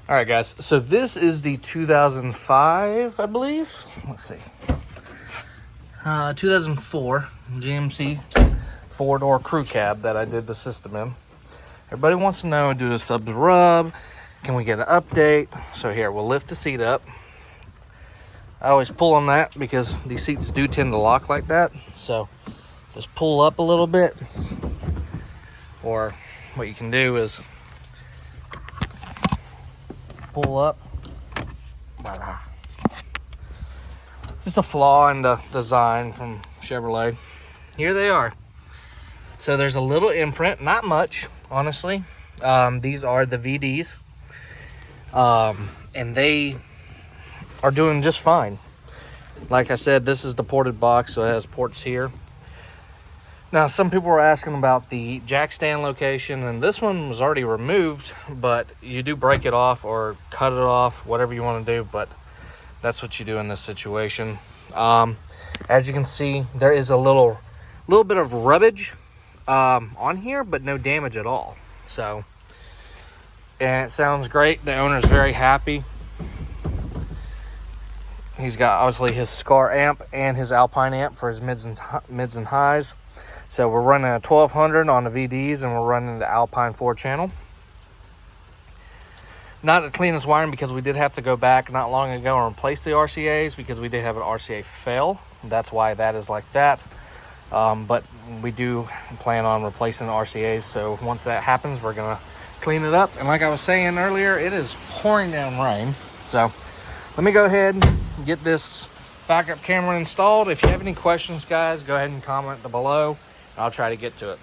All right, guys. So this is the 2005, I believe. Let's see. 2004 GMC four-door crew cab that I did the system in. Everybody wants to know, do the subs rub? Can we get an update? So here, we'll lift the seat up. I always pull on that because these seats do tend to lock like that. So just pull up a little bit. Or what you can do is pull up. Just a flaw in the design from Chevrolet. Here they are. So there's a little imprint, not much, honestly. These are the VDs. And they are doing just fine. Like I said, this is the ported box, so it has ports here. Now, some people were asking about the jack stand location, and this one was already removed, but you do break it off or cut it off, whatever you want to do, but that's what you do in this situation. As you can see, there is a little bit of rubbage on here, but no damage at all. So, and it sounds great. The owner's very happy. He's got obviously his Skar amp and his Alpine amp for his mids and highs. So we're running a 1200 on the VDs, and we're running the Alpine 4-channel. Not the cleanest wiring, because we did have to go back not long ago and replace the RCAs because we did have an RCA fail. That's why that is like that. But we do plan on replacing the RCAs. So once that happens, we're going to clean it up. And like I was saying earlier, it is pouring down rain. So let me go ahead and get this backup camera installed. If you have any questions, guys, go ahead and comment below. I'll try to get to it.